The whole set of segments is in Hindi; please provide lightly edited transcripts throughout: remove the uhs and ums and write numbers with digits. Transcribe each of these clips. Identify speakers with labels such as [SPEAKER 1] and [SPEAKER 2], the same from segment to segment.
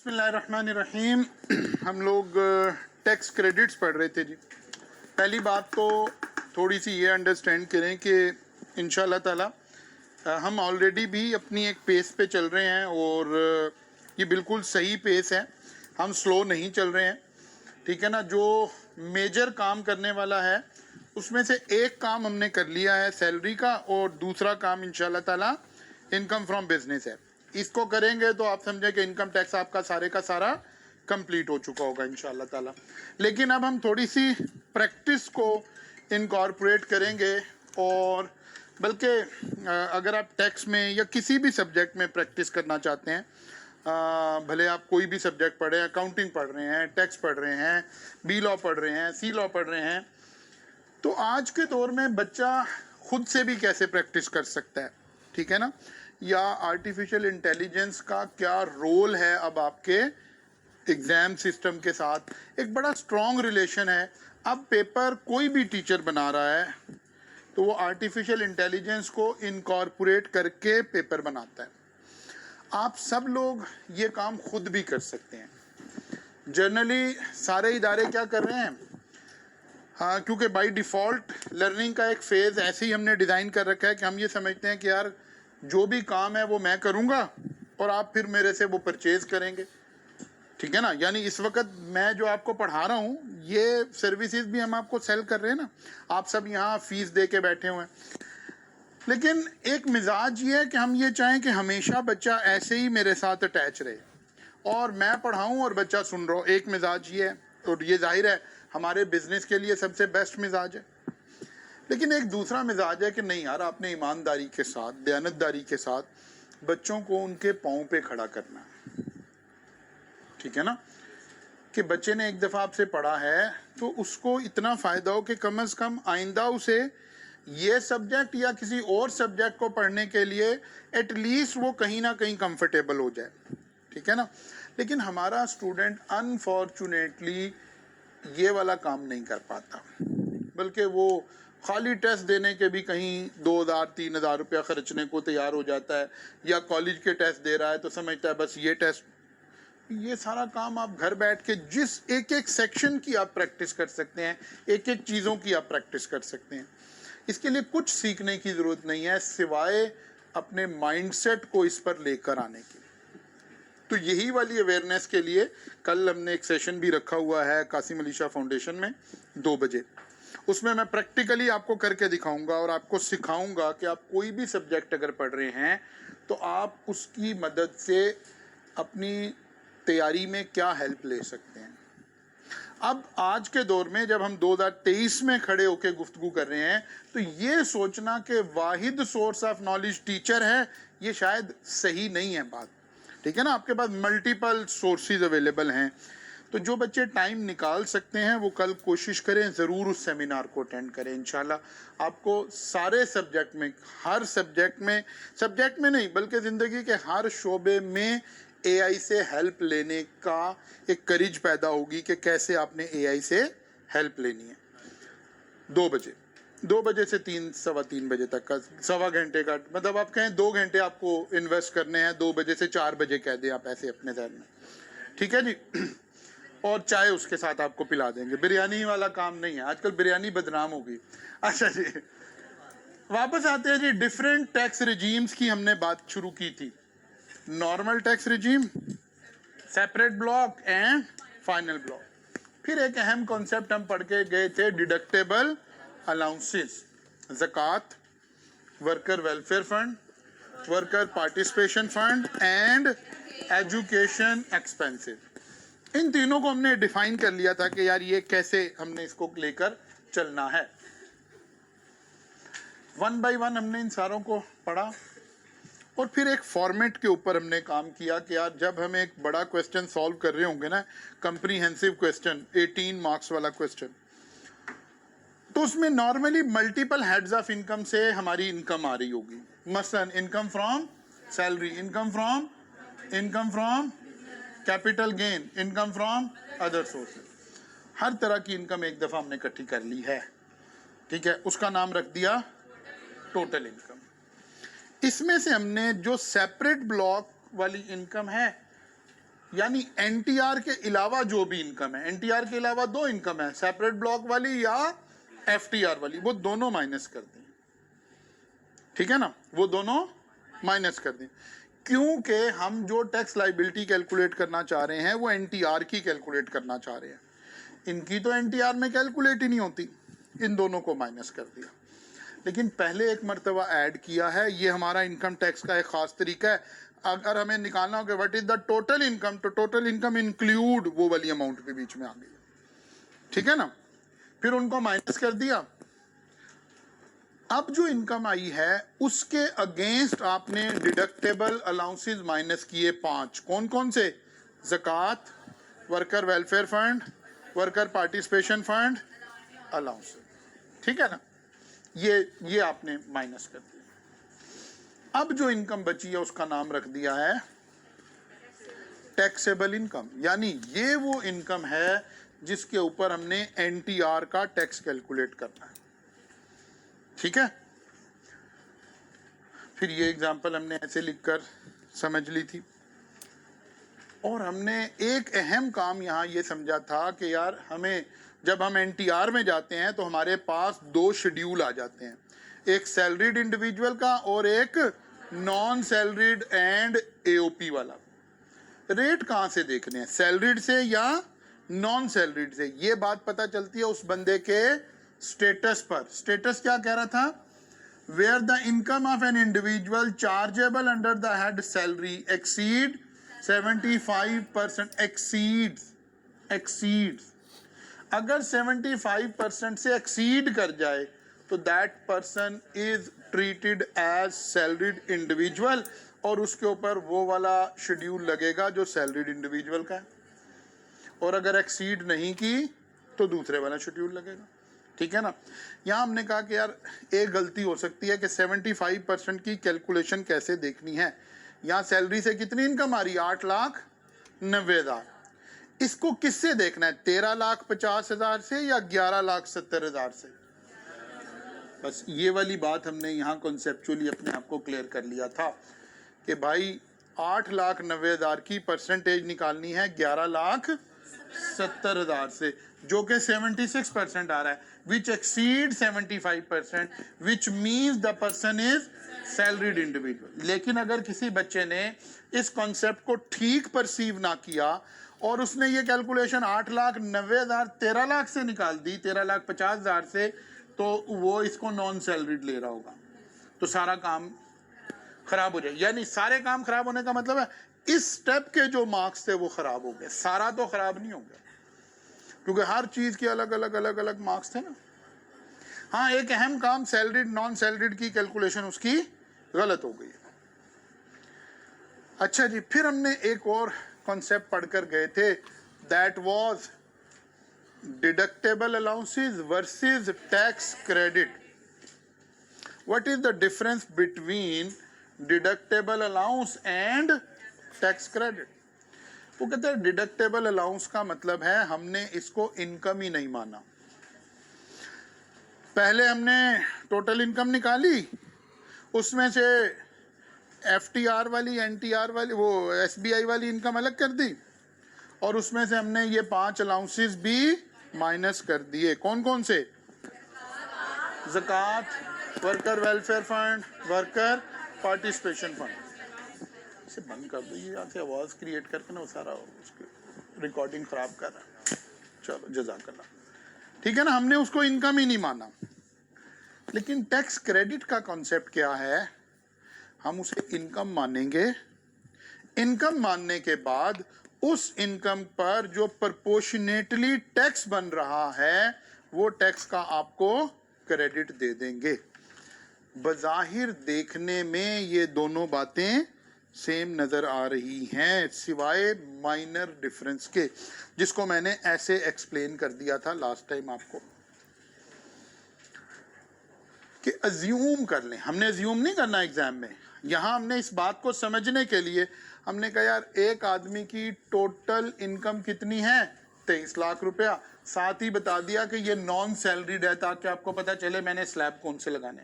[SPEAKER 1] बिस्मिल्लाहिर्रहमानिर्रहीम। हम लोग टैक्स क्रेडिट्स पढ़ रहे थे जी। पहली बात तो थोड़ी सी ये अंडरस्टैंड करें कि इंशाल्लाह ताला हम ऑलरेडी भी अपनी एक पेस पे चल रहे हैं और ये बिल्कुल सही पेस है, हम स्लो नहीं चल रहे हैं, ठीक है ना। जो मेजर काम करने वाला है उसमें से एक काम हमने कर लिया है सैलरी का, और दूसरा काम इंशाल्लाह ताला इनकम फ्रॉम बिजनेस है। इसको करेंगे तो आप समझें कि इनकम टैक्स आपका सारे का सारा कंप्लीट हो चुका होगा इंशाल्लाह ताला। लेकिन अब हम थोड़ी सी प्रैक्टिस को इनकॉर्पोरेट करेंगे, और बल्कि अगर आप टैक्स में या किसी भी सब्जेक्ट में प्रैक्टिस करना चाहते हैं, भले आप कोई भी सब्जेक्ट पढ़े, अकाउंटिंग पढ़ रहे हैं, टैक्स पढ़ रहे हैं, बी लॉ पढ़ रहे हैं, सी लॉ पढ़ रहे हैं, तो आज के दौर में बच्चा खुद से भी कैसे प्रैक्टिस कर सकता है, ठीक है ना। या आर्टिफिशियल इंटेलिजेंस का क्या रोल है अब आपके एग्जाम सिस्टम के साथ, एक बड़ा स्ट्रॉन्ग रिलेशन है। अब पेपर कोई भी टीचर बना रहा है तो वो आर्टिफिशियल इंटेलिजेंस को इनकॉर्पोरेट करके पेपर बनाता है। आप सब लोग ये काम खुद भी कर सकते हैं। जनरली सारे इदारे क्या कर रहे हैं, हाँ, क्योंकि बाय डिफ़ॉल्ट लर्निंग का एक फ़ेज़ ऐसे ही हमने डिज़ाइन कर रखा है कि हम ये समझते हैं कि यार जो भी काम है वो मैं करूँगा और आप फिर मेरे से वो परचेज़ करेंगे, ठीक है ना। यानी इस वक्त मैं जो आपको पढ़ा रहा हूँ ये सर्विसेज भी हम आपको सेल कर रहे हैं ना, आप सब यहाँ फ़ीस दे के बैठे हुए हैं। लेकिन एक मिजाज ये है कि हम ये चाहें कि हमेशा बच्चा ऐसे ही मेरे साथ अटैच रहे और मैं पढ़ाऊँ और बच्चा सुन रहा हो। एक मिजाज ये है, और ये जाहिर है हमारे बिजनेस के लिए सबसे बेस्ट मिजाज है। लेकिन एक दूसरा मिजाज है कि नहीं यार, आपने ईमानदारी के साथ, दयानतदारी के साथ बच्चों को उनके पाँव पे खड़ा करना है, ठीक है ना। कि बच्चे ने एक दफ़ा आपसे पढ़ा है तो उसको इतना फ़ायदा हो कि कम से कम आइंदा उसे ये सब्जेक्ट या किसी और सब्जेक्ट को पढ़ने के लिए एटलीस्ट वो कहीं ना कहीं कंफर्टेबल हो जाए, ठीक है ना। लेकिन हमारा स्टूडेंट अनफॉर्चुनेटली ये वाला काम नहीं कर पाता, बल्कि वो खाली टेस्ट देने के भी कहीं 2000-3000 रुपया खर्चने को तैयार हो जाता है, या कॉलेज के टेस्ट दे रहा है तो समझता है बस ये टेस्ट। ये सारा काम आप घर बैठ के जिस एक एक सेक्शन की आप प्रैक्टिस कर सकते हैं, एक एक चीज़ों की आप प्रैक्टिस कर सकते हैं। इसके लिए कुछ सीखने की ज़रूरत नहीं है सिवाय अपने माइंडसेट को इस पर लेकर आने की। तो यही वाली अवेयरनेस के लिए कल हमने एक सेशन भी रखा हुआ है कासिम अली शाह फाउंडेशन में 2 बजे। उसमें मैं प्रैक्टिकली आपको करके दिखाऊंगा और आपको सिखाऊंगा कि आप कोई भी सब्जेक्ट अगर पढ़ रहे हैं तो आप उसकी मदद से अपनी तैयारी में क्या हेल्प ले सकते हैं। अब आज के दौर में जब हम 2023 में खड़े होकर गुफ्तगू कर रहे हैं तो ये सोचना कि वाहिद सोर्स ऑफ नॉलेज टीचर है, ये शायद सही नहीं है बात, ठीक है ना। आपके पास मल्टीपल सोर्सेज अवेलेबल हैं। तो जो बच्चे टाइम निकाल सकते हैं वो कल कोशिश करें, ज़रूर उस सेमिनार को अटेंड करें। इंशाल्लाह आपको सारे सब्जेक्ट में, हर सब्जेक्ट में नहीं बल्कि ज़िंदगी के हर शोबे में एआई से हेल्प लेने का एक करेज पैदा होगी कि कैसे आपने एआई से हेल्प लेनी है। 2 बजे से 3-3:15 बजे तक का सवा घंटे का, मतलब आप कहें 2 घंटे आपको इन्वेस्ट करने हैं, 2 बजे से 4 बजे कह दें आप ऐसे अपने ध्यान में, ठीक है जी। और चाय उसके साथ आपको पिला देंगे। बिरयानी वाला काम नहीं है, आजकल बिरयानी बदनाम होगी। अच्छा जी, वापस आते हैं जी। डिफरेंट टैक्स रिजीम्स की हमने बात शुरू की थी। Normal tax regime, separate block and final block. फिर एक अहम कॉन्सेप्ट हम पढ़ के गए थे, डिडक्टेबल अलाउंसेस, ज़कात, worker welfare fund, worker participation fund and education expenses. इन तीनों को हमने डिफाइन कर लिया था कि यार ये कैसे हमने इसको लेकर चलना है। 1 बाय 1 हमने इन सारों को पढ़ा और फिर एक फॉर्मेट के ऊपर हमने काम किया कि यार जब हम एक बड़ा क्वेश्चन सॉल्व कर रहे होंगे ना, कंप्रीहेंसिव क्वेश्चन, 18 मार्क्स वाला क्वेश्चन, तो उसमें normally multiple heads of income से हमारी इनकम आ रही होगी। मसलन income from salary, income from capital gain, income from other sources, हर तरह की इनकम एक दफ़ा हमने इकट्ठी कर ली है, ठीक है। उसका नाम रख दिया टोटल इनकम। इसमें से हमने जो सेपरेट ब्लॉक वाली इनकम है यानी एनटीआर के अलावा जो भी इनकम है, एनटीआर के अलावा दो इनकम है, सेपरेट ब्लॉक वाली या एफटीआर वाली, वो दोनों माइनस कर दें, ठीक है ना, वो दोनों माइनस कर दें, क्योंकि हम जो टैक्स लाइबिलिटी कैलकुलेट करना चाह रहे हैं वो एनटीआर की कैलकुलेट करना चाह रहे हैं। इनकी तो एनटीआर में कैलकुलेट ही नहीं होती, इन दोनों को माइनस कर दिया। लेकिन पहले एक मर्तबा ऐड किया है, ये हमारा इनकम टैक्स का एक खास तरीका है। अगर हमें निकालना हो कि what is the total income, तो टोटल इनकम इंक्लूड वो वाली अमाउंट के बीच में आ गई, ठीक है ना, फिर उनको माइनस कर दिया। अब जो इनकम आई है उसके अगेंस्ट आपने डिडक्टेबल अलाउंसेस माइनस किए 5। कौन कौन से? ज़कात, worker welfare fund, worker participation fund, allowance, ठीक है ना, ये आपने माइनस कर दिया। अब जो इनकम बची है उसका नाम रख दिया है टैक्सेबल इनकम, यानी ये वो इनकम है जिसके ऊपर हमने एनटीआर का टैक्स कैलकुलेट करना है, ठीक है। फिर ये एग्जांपल हमने ऐसे लिखकर समझ ली थी, और हमने एक अहम काम यहाँ ये समझा था कि यार हमें जब हम एनटीआर में जाते हैं तो हमारे पास दो शेड्यूल आ जाते हैं, एक सैलरीड इंडिविजुअल का और एक नॉन सैलरीड एंड एओपी वाला। रेट कहाँ से देखने हैं, सैलरीड से या नॉन सैलरीड से? ये बात पता चलती है उस बंदे के स्टेटस पर। स्टेटस क्या कह रहा था? Where the income of an individual chargeable under the head salary exceed 75%, exceeds, अगर 75% से एक्सीड कर जाए तो that person is treated as salaried individual, और उसके ऊपर वो वाला शेड्यूल लगेगा जो सैलरीड इंडिविजुअल का है, और अगर एक्सीड नहीं की तो दूसरे वाला शेड्यूल लगेगा, ठीक है ना। यहाँ हमने कहा कि यार एक गलती हो सकती है कि 75% की कैलकुलेशन कैसे देखनी है। यहाँ सैलरी से कितनी इनकम आ रही है? 8,90,000। इसको किससे देखना है? 13,50,000 से या 11,70,000 से? बस ये वाली बात हमने यहाँ कॉन्सेप्चुअली अपने आप को क्लियर कर लिया था कि भाई 8,90,000 की परसेंटेज निकालनी है 11,70,000 से, जो कि 76% आ रहा है, which exceed 75%, which means the person is salaried individual. लेकिन अगर किसी बच्चे ने इस कॉन्सेप्ट को ठीक परसीव ना किया और उसने ये कैलकुलेशन 8,90,000 13 लाख से निकाल दी, 13,50,000 से, तो वो इसको नॉन सैलरीड ले रहा होगा, तो सारा काम खराब हो जाए। यानी सारे काम खराब होने का मतलब है इस स्टेप के जो मार्क्स थे वो खराब हो गए, सारा तो खराब नहीं हो गया, क्योंकि हर चीज के अलग अलग मार्क्स थे ना। हाँ, एक अहम काम सैलरीड नॉन सैलरीड की कैलकुलेशन उसकी गलत हो गई। अच्छा जी, फिर हमने एक और कॉन्सेप्ट पढ़कर गए थे, that was deductible allowances versus tax credit. What is the difference between deductible allowance and tax credit? वो कहते हैं डिडक्टेबल अलाउंस का मतलब है हमने इसको इनकम ही नहीं माना। पहले हमने टोटल इनकम निकाली, उसमें से एफटीआर वाली, एनटीआर वाली, वो एसबीआई वाली इनकम अलग कर दी, और उसमें से हमने ये 5 अलाउंसेस भी माइनस कर दिए। कौन कौन से? ज़कात, worker welfare fund, worker participation fund. इसे बंद कर दो, ये यहाँ से आवाज़ क्रिएट करके ना वो सारा उसकी रिकॉर्डिंग ख़राब कर रहा है। चलो जज़ाकल्लाह, ठीक है ना, हमने उसको इनकम ही नहीं माना। लेकिन टैक्स क्रेडिट का कॉन्सेप्ट क्या है? हम उसे इनकम मानेंगे, इनकम मानने के बाद उस इनकम पर जो प्रोपोर्शनेटली टैक्स बन रहा है वो टैक्स का आपको क्रेडिट दे देंगे। बज़ाहिर देखने में ये दोनों बातें सेम नज़र आ रही हैं, सिवाय माइनर डिफरेंस के, जिसको मैंने ऐसे एक्सप्लेन कर दिया था लास्ट टाइम आपको कि अज्यूम कर लें। हमने अज्यूम नहीं करना एग्जाम में, यहाँ हमने इस बात को समझने के लिए हमने कहा यार एक आदमी की टोटल इनकम कितनी है? 23 लाख रुपया। साथ ही बता दिया कि ये नॉन सैलरीड है ताकि आपको पता चले मैंने स्लैब कौन से लगाने।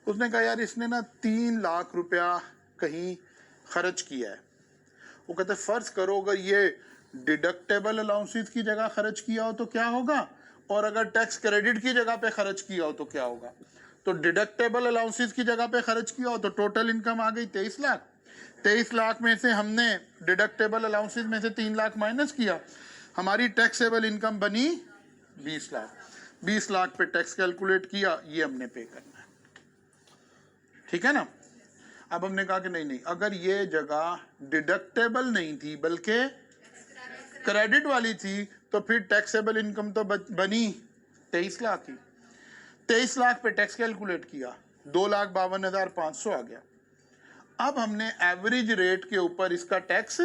[SPEAKER 1] उसने कहा यार इसने ना 3 लाख रुपया कहीं खर्च किया है, वो कहते हैं फर्ज करो अगर ये डिडक्टेबल अलाउंसेस की जगह खर्च किया हो तो क्या होगा, और अगर टैक्स क्रेडिट की जगह पे खर्च किया हो तो क्या होगा। तो डिडक्टेबल अलाउंसेस की जगह पे खर्च किया हो तो टोटल इनकम आ गई 23 लाख। 23 लाख में से हमने डिडक्टेबल अलाउंसेस में से 3 लाख माइनस किया, हमारी टैक्सेबल इनकम बनी 20 लाख। 20 लाख पे टैक्स कैलकुलेट किया, ये हमने पे करना है, ठीक है ना। अब हमने कहा कि नहीं नहीं, अगर ये जगह डिडक्टेबल नहीं थी बल्कि क्रेडिट वाली थी तो फिर टैक्सेबल इनकम तो बनी 23 लाख की। 23 लाख पे टैक्स कैलकुलेट किया, 2,52,500 आ गया। अब हमने एवरेज रेट के ऊपर इसका टैक्स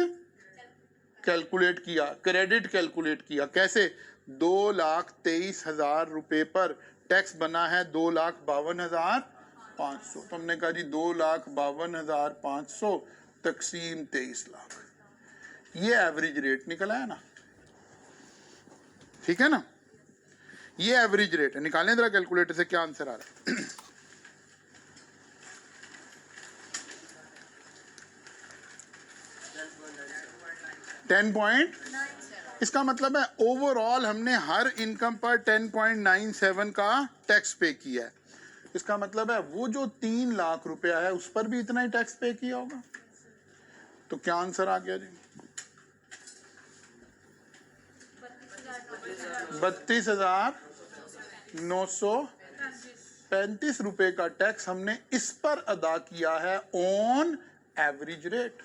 [SPEAKER 1] कैलकुलेट किया, क्रेडिट कैलकुलेट किया। कैसे? 2,23,000 रुपए पर टैक्स बना है 2,52,500। तो हमने कहा जी 2,52,500 तकसीम 23 लाख, ये एवरेज रेट निकला है ना, ठीक है ना, ये एवरेज रेट है। निकालें जरा कैलकुलेटर से क्या आंसर आ रहा है। 10 इसका मतलब है ओवरऑल हमने हर इनकम पर 10.97 का टैक्स पे किया है। इसका मतलब है वो जो 3 लाख रुपया है उस पर भी इतना ही टैक्स पे किया होगा। तो क्या आंसर आ गया जी? 32,935 रुपए का टैक्स हमने इस पर अदा किया है ऑन एवरेज रेट।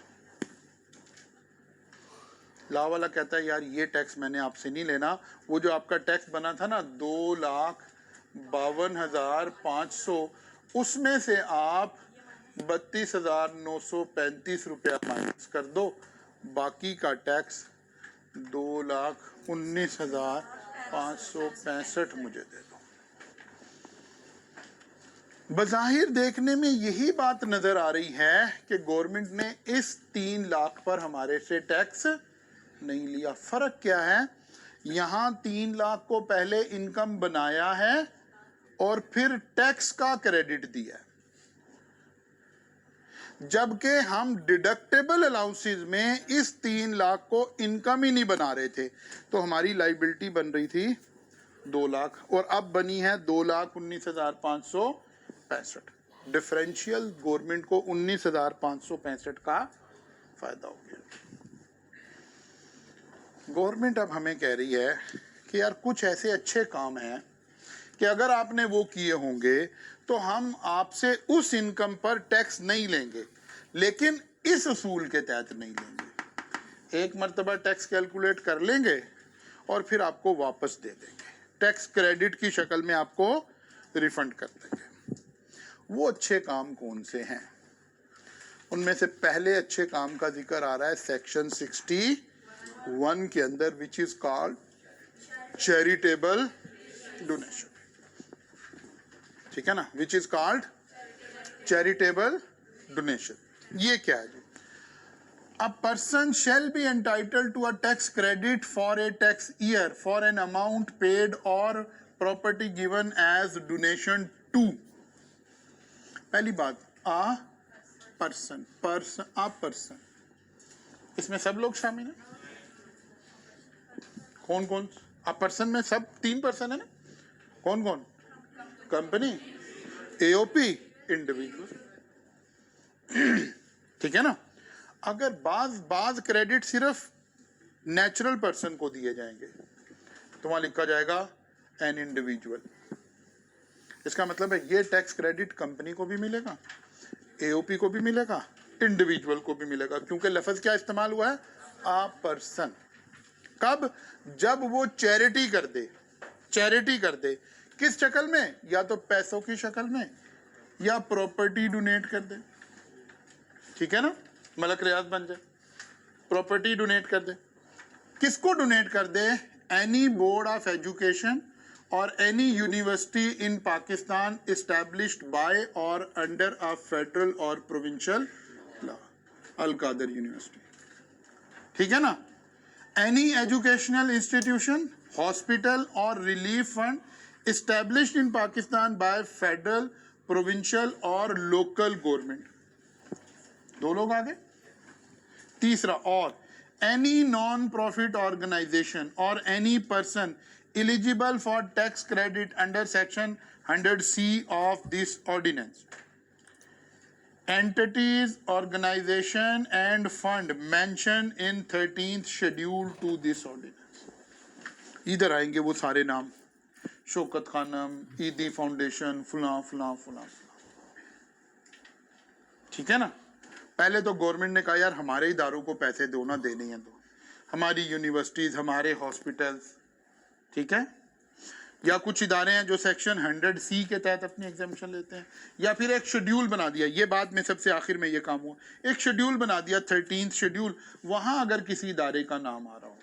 [SPEAKER 1] ला वाला कहता है यार ये टैक्स मैंने आपसे नहीं लेना, वो जो आपका टैक्स बना था ना 2,52,500, उसमें से आप 32,935 रुपया माइनस कर दो, बाकी का टैक्स 2,19,565 मुझे दे दो। बज़ाहिर देखने में यही बात नजर आ रही है कि गवर्नमेंट ने इस 3 लाख पर हमारे से टैक्स नहीं लिया। फर्क क्या है? यहां 3 लाख को पहले इनकम बनाया है और फिर टैक्स का क्रेडिट दिया है, जबकि हम डिडक्टेबल अलाउंसेस में इस 3 लाख को इनकम ही नहीं बना रहे थे। तो हमारी लाइबिलिटी बन रही थी 2 लाख और अब बनी है 2,19,565। डिफरेंशियल गवर्नमेंट को 19,565 का फायदा हो गया। गवर्नमेंट अब हमें कह रही है कि यार कुछ ऐसे अच्छे काम हैं कि अगर आपने वो किए होंगे तो हम आपसे उस इनकम पर टैक्स नहीं लेंगे, लेकिन इस उसूल के तहत नहीं लेंगे। एक मर्तबा टैक्स कैलकुलेट कर लेंगे और फिर आपको वापस दे देंगे, टैक्स क्रेडिट की शक्ल में आपको रिफंड कर देंगे। वो अच्छे काम कौन से हैं? उनमें से पहले अच्छे काम का जिक्र आ रहा है सेक्शन 61 के अंदर, which is called charitable donation. ठीक है ना, which is called charitable donation. ये क्या है जी? A person shall be entitled to a tax credit for a tax year for an amount paid और property given as donation to. पहली बात, अ पर्सन, इसमें सब लोग शामिल हैं। कौन कौन? अ पर्सन में सब 3 पर्सन है ना। कौन कौन? Company, AOP, individual. ठीक है ना। अगर बाज क्रेडिट सिर्फ नेचुरल पर्सन को दिए जाएंगे तो वहां लिखा जाएगा एन इंडिविजुअल। इसका मतलब है ये टैक्स क्रेडिट कंपनी को भी मिलेगा, एओपी को भी मिलेगा, इंडिविजुअल को भी मिलेगा, क्योंकि लफ्ज क्या इस्तेमाल हुआ है? आ पर्सन। कब? जब वो चैरिटी कर दे। चैरिटी कर दे किस शक्ल में? या तो पैसों की शक्ल में या प्रॉपर्टी डोनेट कर दे। ठीक है ना, मलक रियाज बन जाए, प्रॉपर्टी डोनेट कर दे। किसको डोनेट कर दे? एनी बोर्ड ऑफ एजुकेशन और एनी यूनिवर्सिटी इन पाकिस्तान एस्टैब्लिश्ड बाय और अंडर अ फेडरल और प्रोविंशियल लॉ, अल कादर यूनिवर्सिटी। ठीक है ना। एनी एजुकेशनल इंस्टीट्यूशन, हॉस्पिटल और relief fund established in Pakistan by federal, provincial और local government। 2 लोग आ गए। तीसरा, और एनी नॉन प्रॉफिट ऑर्गेनाइजेशन और any person eligible for tax credit under section 100C of this ordinance. Entities, organization and fund mentioned in 13th schedule to this ordinance. इधर आएंगे वो सारे नाम, शौकत खानम, ईदी फाउंडेशन, फुला फुला फुला, ठीक है ना। पहले तो गवर्नमेंट ने कहा यार हमारे इदारों को पैसे दो ना, देने हैं तो हमारी यूनिवर्सिटीज, हमारे हॉस्पिटल्स, ठीक है, या कुछ इदारे हैं जो सेक्शन 100C के तहत अपनी एग्जामिशन लेते हैं, या फिर एक शेड्यूल बना दिया, ये बाद में सबसे आखिर में ये काम हुआ, एक शेड्यूल बना दिया 13th शेड्यूल, वहां अगर किसी इदारे का नाम आ रहा हो तो।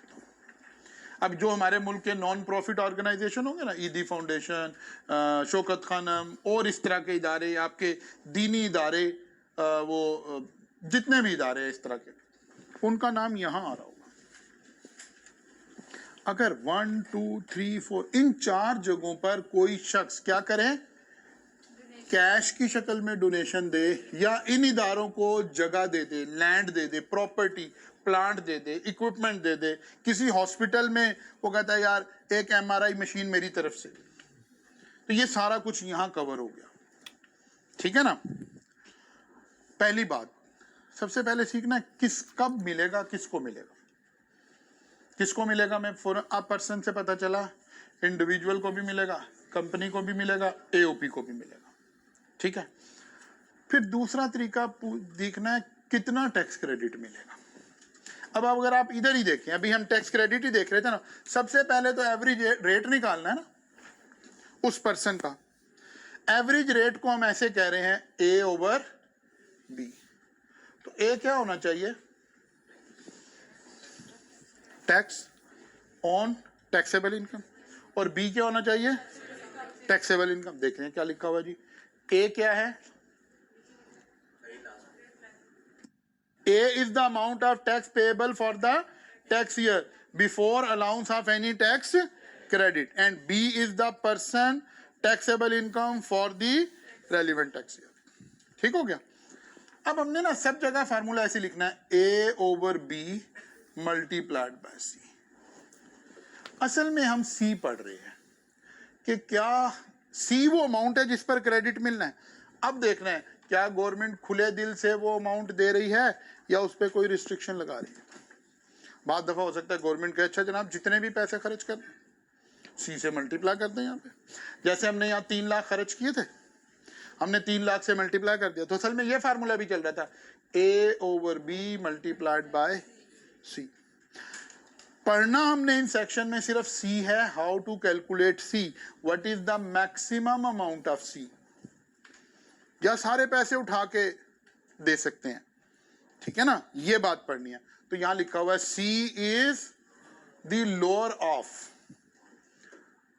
[SPEAKER 1] अब जो हमारे मुल्क के नॉन प्रॉफिट ऑर्गेनाइजेशन होंगे ना, ईदी फाउंडेशन, शौकत खानम और इस तरह के इदारे, आपके दीनी इदारे, वो जितने भी इदारे हैं इस तरह के, उनका नाम यहाँ आ रहा होगा। अगर 1 2 3 4 इन 4 जगहों पर कोई शख्स क्या करे, कैश की शक्ल में डोनेशन दे, या इन इदारों को जगह दे दे, लैंड दे दे, प्रॉपर्टी, प्लांट दे दे, इक्विपमेंट दे दे, किसी हॉस्पिटल में वो कहता है यार एक MRI मशीन मेरी तरफ से, तो ये सारा कुछ यहां कवर हो गया, ठीक है ना। पहली बात, सबसे पहले सीखना किस कब मिलेगा, किसको मिलेगा, किसको मिलेगा। मैं आप पर्सन से पता चला, इंडिविजुअल को भी मिलेगा, कंपनी को भी मिलेगा, AOP को भी मिलेगा, ठीक है। फिर दूसरा तरीका देखना है कितना टैक्स क्रेडिट मिलेगा। अब अगर आप इधर ही देखें, अभी हम टैक्स क्रेडिट ही देख रहे थे ना, सबसे पहले तो एवरेज रेट निकालना है ना उस पर्सन का। एवरेज रेट को हम ऐसे कह रहे हैं A/B। तो A क्या होना चाहिए, टैक्स ऑन टैक्सेबल इनकम, और B क्या होना चाहिए, टैक्सेबल इनकम। देख रहे हैं क्या लिखा हुआ जी, A क्या है, A is the amount of tax payable for the tax year before allowance of any tax credit, and B is the person taxable income for the relevant tax year। ठीक हो गया। अब हमने ना सब जगह फार्मूला ऐसे लिखना है, A/B मल्टीप्लाइड बाय C। असल में हम C पढ़ रहे हैं कि क्या C वो अमाउंट है जिस पर क्रेडिट मिलना है। अब देखना है क्या गवर्नमेंट खुले दिल से वो अमाउंट दे रही है या उस पर कोई रिस्ट्रिक्शन लगा रही है। बहुत दफा हो सकता है गवर्नमेंट कहे अच्छा जनाब जितने भी पैसे खर्च कर C से मल्टीप्लाई कर दें यहाँ पे। जैसे हमने यहाँ 3 लाख खर्च किए थे, हमने 3 लाख से मल्टीप्लाई कर दिया, तो असल में ये फार्मूला भी चल रहा था, A/B मल्टीप्लाइड बाय C। पढ़ना हमने इन सेक्शन में सिर्फ C है, how to calculate C, what is the maximum amount of C, या सारे पैसे उठा के दे सकते हैं, ठीक है ना, ये बात पढ़नी है। तो यहां लिखा हुआ है C is the lower of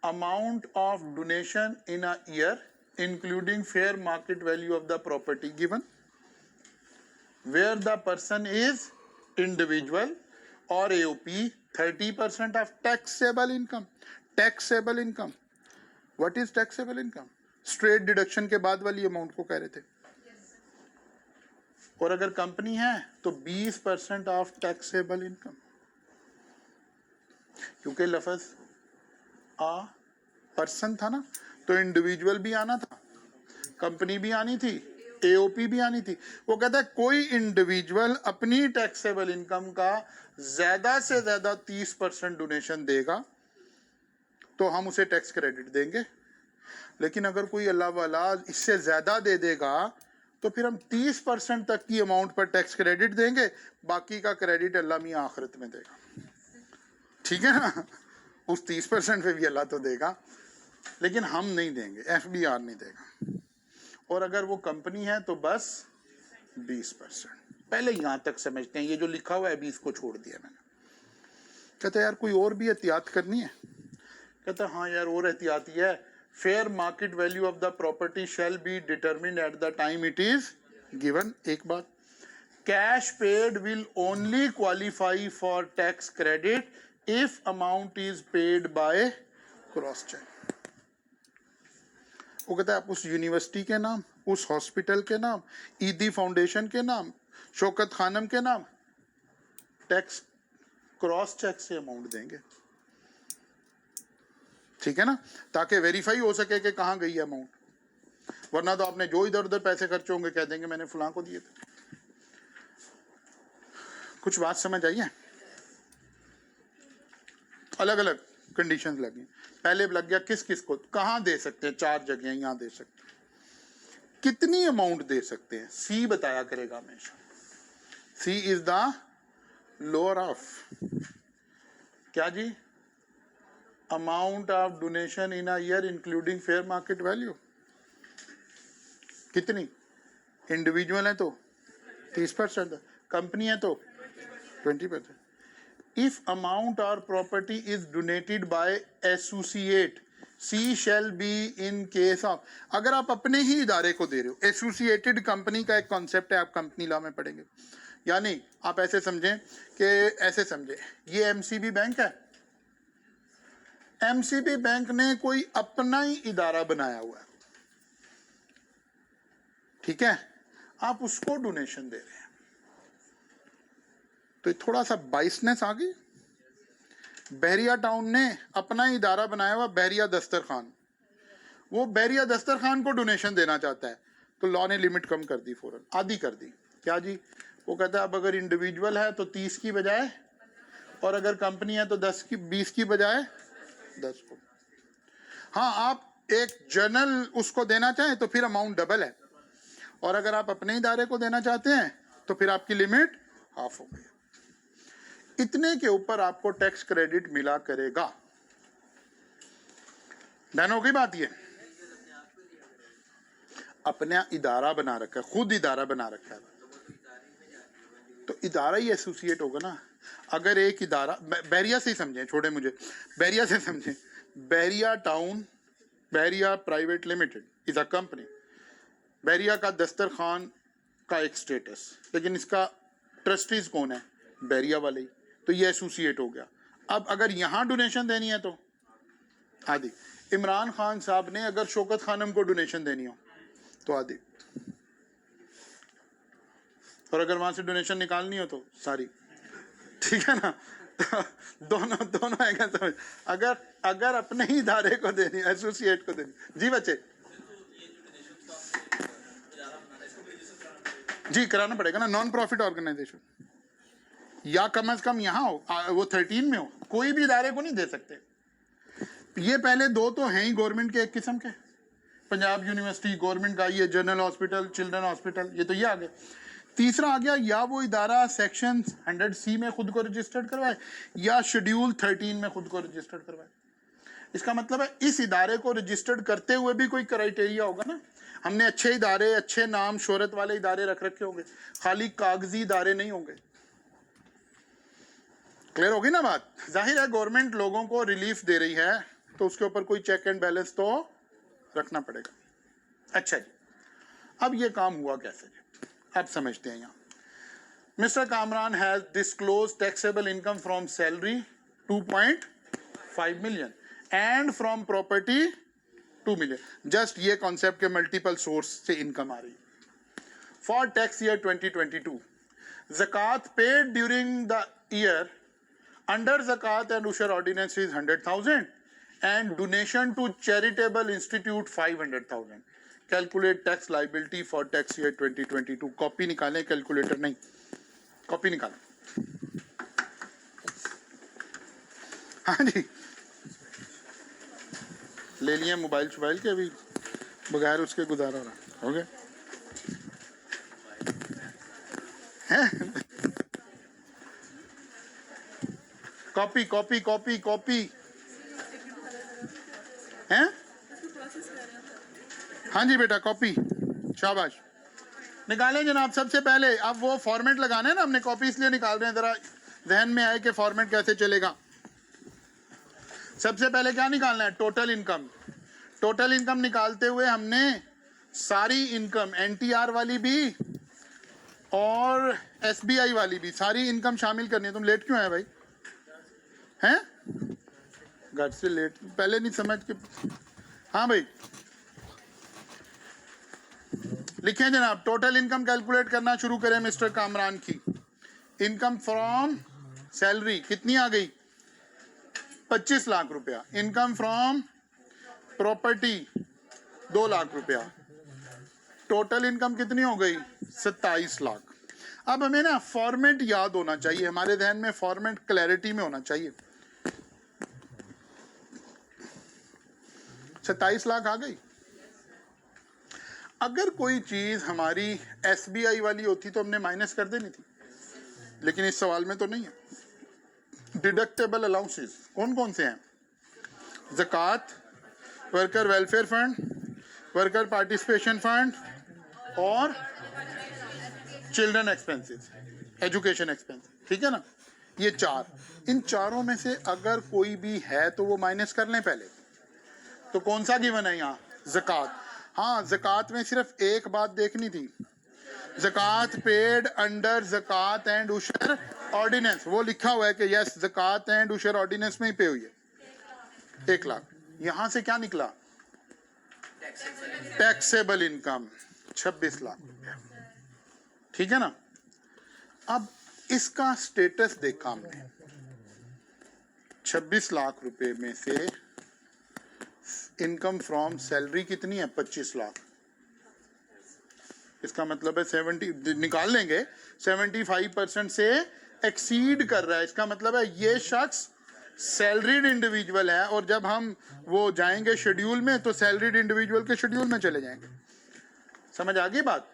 [SPEAKER 1] amount of donation in a year including fair market value of the property given where the person is individual और AOP 30% of taxable income. Taxable income, what is taxable income, straight deduction के बाद वाली अमाउंट को कह रहे थे। और अगर कंपनी है तो 20% ऑफ टैक्सेबल इनकम, क्योंकि लफ्ज आ पर्सन था ना, तो इंडिविजुअल भी आना था, कंपनी भी आनी थी, AOP भी आनी थी। वो कहता है कोई इंडिविजुअल अपनी टैक्सेबल इनकम का ज्यादा से ज्यादा 30% डोनेशन देगा तो हम उसे टैक्स क्रेडिट देंगे, लेकिन अगर कोई अल्लाह वाला इससे ज्यादा दे देगा तो फिर हम 30% तक की अमाउंट पर टैक्स क्रेडिट देंगे, बाकी का क्रेडिट अल्लाह मियां आखिरत में देगा, ठीक है ना। उस 30% पे भी अल्लाह तो देगा, लेकिन हम नहीं देंगे, FBR नहीं देगा। और अगर वो कंपनी है तो बस 20%। पहले यहां तक समझते हैं, ये जो लिखा हुआ है अभी इसको छोड़ दिया मैंने। कहते यार कोई और भी एहतियात करनी है, कहता हाँ यार और एहतियात है, fair market value of the property shall be determined at the time it is given. एक बात, cash paid will only qualify for tax credit if amount is paid by cross cheque. वो कहता है आप उस यूनिवर्सिटी के नाम, उस हॉस्पिटल के नाम, ईदी फाउंडेशन के नाम, शौकत खानम के नाम टैक्स क्रॉस चेक से अमाउंट देंगे, ठीक है ना, ताकि वेरीफाई हो सके कि कहाँ गई है अमाउंट, वरना तो आपने जो इधर उधर पैसे खर्चे होंगे कह देंगे मैंने फलां को दिए थे। कुछ बात समझ आई है? अलग अलग कंडीशंस लगी, पहले लग गया किस किस को कहाँ दे सकते हैं, 4 जगह यहाँ दे सकते हैं, कितनी अमाउंट दे सकते हैं, सी बताया करेगा हमेशा। C is the lower of क्या जी, amount of donation in a year including fair market value. कितनी, इंडिविजुअल है तो 30%, कंपनी है तो 20%। इफ अमाउंट और property is donated by associate, C shall be in case of, अगर आप अपने ही इदारे को दे रहे हो, एसोसिएटेड कंपनी का एक कॉन्सेप्ट है, आप कंपनी लॉ में पढ़ेंगे, यानी आप ऐसे समझें कि ऐसे समझें ये एमसीबी बैंक है, एमसीबी बैंक ने कोई अपना ही इदारा बनाया हुआ है, ठीक है, आप उसको डोनेशन दे रहे हैं, तो थोड़ा सा बाइसनेस आ गई। बहरिया टाउन ने अपना ही इदारा बनाया हुआ बहरिया दस्तरखान, वो बहरिया दस्तरखान को डोनेशन देना चाहता है, तो लॉ ने लिमिट कम कर दी, फौरन आधी कर दी। क्या जी, वो कहता है अब अगर इंडिविजुअल है तो 30 की बजाय, और अगर कंपनी है तो 20 की बजाय 10 को। हाँ, आप एक जनरल उसको देना चाहें तो फिर अमाउंट डबल है, और अगर आप अपने इदारे को देना चाहते हैं तो फिर आपकी लिमिट हाफ हो गई। इतने के ऊपर आपको टैक्स क्रेडिट मिला करेगा। डन हो गई बात, ये अपना इदारा बना रखा है, खुद इदारा बना रखा है, तो इदारा ही एसोसिएट होगा ना। अगर एक इदारा, बहरिया से ही समझें, छोड़े मुझे, बहरिया से समझें, Bahria Town, Bahria private limited is a company, Bahria का दस्तरखान का एक स्टेटस, लेकिन इसका ट्रस्टीज कौन है, बहरिया वाले ही, तो ये एसोसिएट हो गया। अब अगर यहाँ डोनेशन देनी है तो आदि, इमरान खान साहब ने अगर शौकत खानम को डोनेशन देनी हो तो आदि, और अगर वहां से डोनेशन निकालनी हो तो सारी, ठीक है ना, तो दोनों है क्या समझ। अगर अपने ही इदारे को देनी, एसोसिएट को देनी, जी बच्चे, जी कराना पड़ेगा ना, नॉन प्रॉफिट ऑर्गेनाइजेशन, या कम से कम यहाँ हो, वो 13 में हो, कोई भी इदारे को नहीं दे सकते। ये पहले दो तो हैं ही गवर्नमेंट के एक किस्म के, पंजाब यूनिवर्सिटी गवर्नमेंट का, ये जनरल हॉस्पिटल, चिल्ड्रन हॉस्पिटल, ये तो ये आ गए। तीसरा आ गया, या वो इदारा सेक्शन 100C में खुद को रजिस्टर्ड करवाए, या शेड्यूल 13 में खुद को रजिस्टर्ड करवाए। इसका मतलब है इस इदारे को रजिस्टर्ड करते हुए भी कोई क्राइटेरिया होगा ना, हमने अच्छे इदारे, अच्छे नाम शोहरत वाले इदारे रख रखे होंगे, खाली कागजी इदारे नहीं होंगे। क्लियर होगी ना बात। जाहिर है गवर्नमेंट लोगों को रिलीफ दे रही है तो उसके ऊपर कोई चेक एंड बैलेंस तो रखना पड़ेगा। अच्छा जी, अब ये काम हुआ कैसे, अब समझते हैं। यहाँ mister Kamran has disclose taxable income from salary 2.5 million and from property 2 million. Just ये कॉन्सेप्ट के मल्टीपल सोर्स से इनकम आ रही फॉर टैक्स ईयर 2022। ज़कात paid during the year under zakat and usher ordinance is 100,000 and donation to charitable institute 500,000. Calculate tax liability for tax year 2022. Copy निकालें, कैलकुलेटर नहीं, कॉपी निकालें। हाँ जी, ले लिए मोबाइल शोबाइल के, अभी बगैर उसके गुजारा रहा, हो गया है। कॉपी कॉपी कॉपी कॉपी हैं? हाँ जी बेटा, कॉपी, शाबाश, निकालें जनाब। सबसे पहले अब वो फॉर्मेट लगाना है ना, हमने कॉपी इसलिए निकाल रहे हैं, जरा जहन में आए कि फॉर्मेट कैसे चलेगा। सबसे पहले क्या निकालना है, टोटल इनकम। टोटल इनकम निकालते हुए हमने सारी इनकम, NTR वाली भी और SBI वाली भी, सारी इनकम शामिल करनी है। तुम लेट क्यों आए भाई, हैं? घर से लेट, पहले नहीं समझ के। हाँ भाई, लिखें जनाब, टोटल इनकम कैलकुलेट करना शुरू करें मिस्टर कामरान की। इनकम फ्रॉम सैलरी कितनी आ गई? 25 लाख रुपया। इनकम फ्रॉम प्रॉपर्टी 2 लाख रुपया। टोटल इनकम कितनी हो गई? 27 लाख। अब हमें ना फॉर्मेट याद होना चाहिए, हमारे ध्यान में फॉर्मेट क्लैरिटी में होना चाहिए। 27 लाख आ गई। अगर कोई चीज हमारी एसबीआई वाली होती तो हमने माइनस कर देनी थी, लेकिन इस सवाल में तो नहीं है। डिडक्टेबल अलाउंसेस कौन कौन से हैं? ज़कात, worker welfare fund, worker participation fund और चिल्ड्रन एक्सपेंसेस, एजुकेशन एक्सपेंस, ठीक है ना? ये चार, इन चारों में से अगर कोई भी है तो वो माइनस कर लें पहले। तो कौन सा गिवन है यहाँ? ज़कात। हाँ, ज़कात में सिर्फ एक बात देखनी थी, ज़कात पेड अंडर ज़कात एंड उशर ऑर्डिनेंस, वो लिखा हुआ है कि यस ज़कात एंड उशर ऑर्डिनेंस में ही पे हुई है 1 लाख। यहाँ से क्या निकला? टैक्सेबल इनकम 26 लाख रुपया, ठीक है ना? अब इसका स्टेटस देखा हमने, 26 लाख रुपए में से इनकम फ्रॉम सैलरी कितनी है? 25 लाख। इसका मतलब है 70 निकाल लेंगे, 75% से एक्सीड कर रहा है। इसका मतलब है ये शख्स सैलरीड इंडिविजुअल है, और जब हम वो जाएंगे शेड्यूल में तो सैलरीड इंडिविजुअल के शेड्यूल में चले जाएंगे। समझ आ गई बात?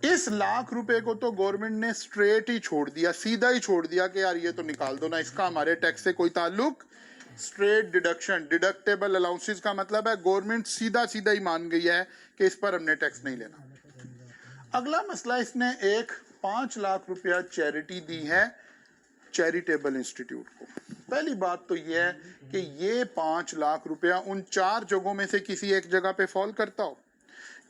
[SPEAKER 1] इस लाख रुपए को तो गवर्नमेंट ने स्ट्रेट ही छोड़ दिया, सीधा ही छोड़ दिया कि यार ये तो निकाल दो ना, इसका हमारे टैक्स से कोई ताल्लुक। स्ट्रेट डिडक्शन, डिडक्टेबल अलाउंसेस का मतलब है गवर्नमेंट सीधा सीधा ही मान गई है कि इस पर हमने टैक्स नहीं लेना। अगला मसला, इसने एक 5 लाख रुपया चैरिटी दी है चैरिटेबल इंस्टीट्यूट को। पहली बात तो यह है कि ये 5 लाख रुपया उन 4 जगहों में से किसी एक जगह पे फॉल करता हो,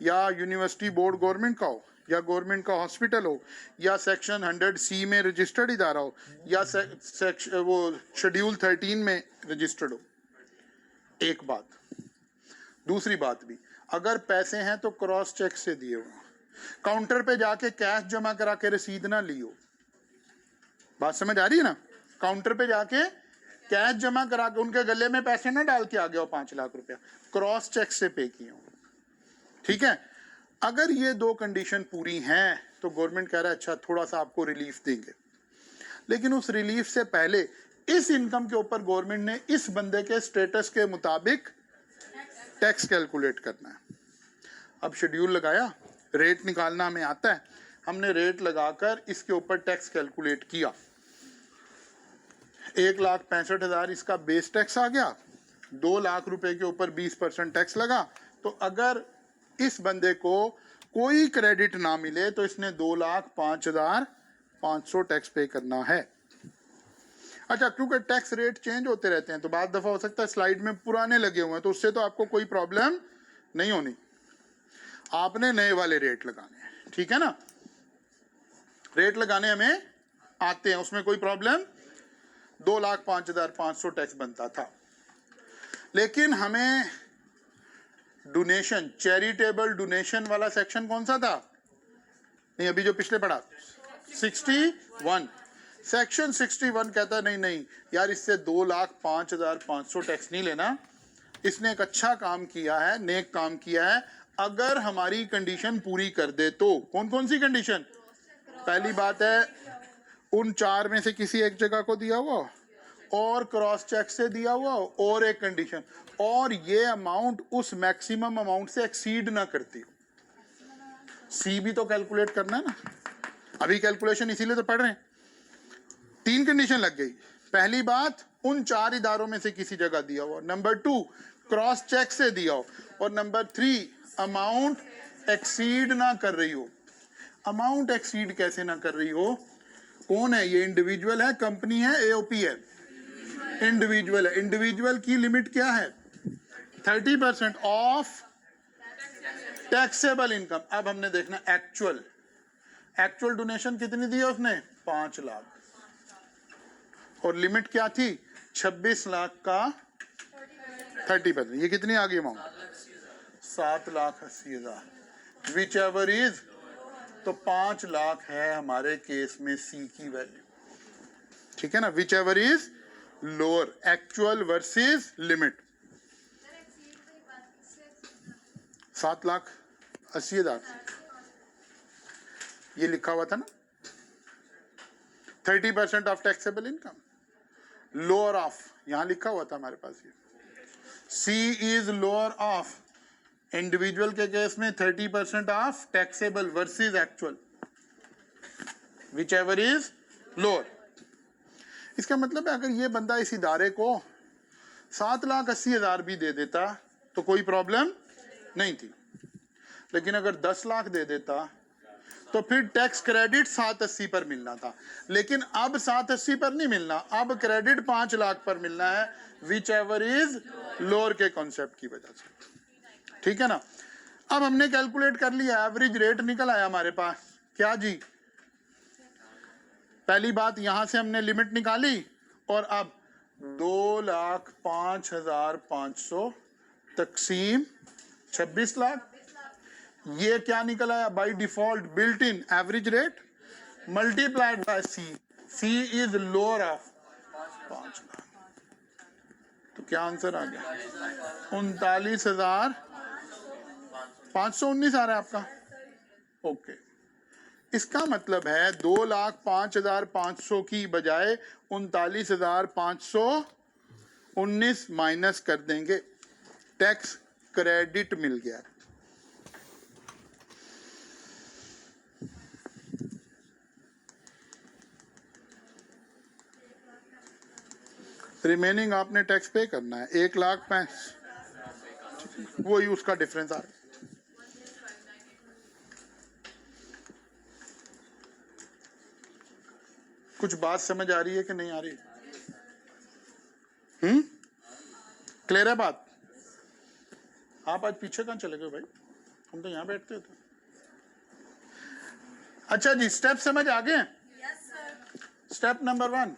[SPEAKER 1] या यूनिवर्सिटी बोर्ड गवर्नमेंट का हो, या गवर्नमेंट का हॉस्पिटल हो, या सेक्शन 100C में रजिस्टर्ड इदारा हो, या वो शेड्यूल 13 में रजिस्टर्ड हो। एक बात। दूसरी बात भी, अगर पैसे हैं तो क्रॉस चेक से दिए हो, काउंटर पे जाके कैश जमा करा के रसीद ना लियो। बात समझ आ रही है ना? काउंटर पे जाके कैश जमा करा के उनके गले में पैसे ना डाल के आ गया हो 5 लाख रुपया, क्रॉस चेक से पे किए हो, ठीक है? अगर ये 2 कंडीशन पूरी हैं तो गवर्नमेंट कह रहा है अच्छा थोड़ा सा आपको रिलीफ देंगे, लेकिन उस रिलीफ से पहले इस इनकम के ऊपर गवर्नमेंट ने इस बंदे के स्टेटस के मुताबिक टैक्स कैलकुलेट करना है। अब शेड्यूल लगाया, रेट निकालना हमें आता है, हमने रेट लगाकर इसके ऊपर टैक्स कैलकुलेट किया। 1,65,000 इसका बेस टैक्स आ गया, 2 लाख रुपए के ऊपर 20% टैक्स लगा। तो अगर इस बंदे को कोई क्रेडिट ना मिले तो इसने 2,05,500 टैक्स पे करना है। अच्छा, क्योंकि टैक्स रेट चेंज होते रहते हैं तो बाद दफा हो सकता है स्लाइड में पुराने लगे हुए हैं, तो उससे तो आपको कोई प्रॉब्लम नहीं होनी, आपने नए वाले रेट लगाने हैं, ठीक है ना? रेट लगाने हमें आते हैं, उसमें कोई प्रॉब्लम। 2,05,500 टैक्स बनता था, लेकिन हमें डोनेशन, चैरिटेबल डोनेशन वाला सेक्शन कौन सा था? नहीं, अभी जो पिछले पढ़ा 61, सेक्शन 61 कहता नहीं नहीं यार, इससे 2,05,500 टैक्स नहीं लेना। इसने एक अच्छा काम किया है, नेक काम किया है। अगर हमारी कंडीशन पूरी कर दे तो। कौन कौन सी कंडीशन? पहली बात है उन 4 में से किसी एक जगह को दिया हुआ, और क्रॉस चेक से दिया हुआ, और एक कंडीशन, और ये अमाउंट उस मैक्सिमम अमाउंट से एक्सीड ना करती हो। सी भी तो कैलकुलेट करना है ना, अभी कैलकुलेशन इसीलिए तो पढ़ रहे हैं। 3 कंडीशन लग गई। पहली बात, उन 4 इदारों में से किसी जगह दिया हुआ, नंबर 2 क्रॉस चेक से दिया हो, और नंबर 3 अमाउंट एक्सीड ना कर रही हो। अमाउंट एक्सीड कैसे ना कर रही हो? कौन है ये? इंडिविजुअल है, कंपनी है, एओपी है? इंडिविजुअल है। इंडिविजुअल की लिमिट क्या है? 30% ऑफ टैक्सेबल इनकम। अब हमने देखना एक्चुअल डोनेशन कितनी दी है उसने? 5 लाख, और लिमिट क्या थी? 26 लाख का 30%। ये कितनी आ गई अमाउंट? 7,80,000। विच एवर इज तो 5 लाख है हमारे केस में सी की वैल्यू, ठीक है ना, which ever is lower, actual versus limit. 7,80,000 ये लिखा हुआ था ना, 30% of taxable income, lower of, यहां लिखा हुआ था हमारे पास ये, सी इज लोअर ऑफ, इंडिविजुअल के केस में 30% of taxable versus actual, which ever is lower. इसका मतलब है अगर ये बंदा इस इदारे को 7,80,000 भी दे देता तो कोई प्रॉब्लम नहीं थी, लेकिन अगर 10 लाख दे देता तो फिर टैक्स क्रेडिट 780 पर मिलना था, लेकिन अब 780 पर नहीं मिलना, अब क्रेडिट 5 लाख पर मिलना है, विच एवर इज लोअर के कॉन्सेप्ट की वजह से, ठीक है ना। अब हमने कैलकुलेट कर लिया, एवरेज रेट निकल आया हमारे पास, क्या जी, पहली बात यहां से हमने लिमिट निकाली और अब 2,05,500 तकसीम 26 लाख, ये क्या निकल आया by default built in average rate multiplied by C, C is lower of 5 lakh, तो क्या आंसर आ गया 39,519 आ रहा है आपका, ओके। इसका मतलब है 2,05,500 की बजाय 39,519 माइनस कर देंगे, टैक्स क्रेडिट मिल गया। रिमेनिंग आपने टैक्स पे करना है, 1,65,000, वही उसका डिफरेंस आ रहा है। कुछ बात समझ आ रही है कि नहीं आ रही? क्लियर है बात? आप आज पीछे कहां चले गए भाई, हम तो यहां बैठते थे। अच्छा जी, स्टेप समझ आ गए? Step number 1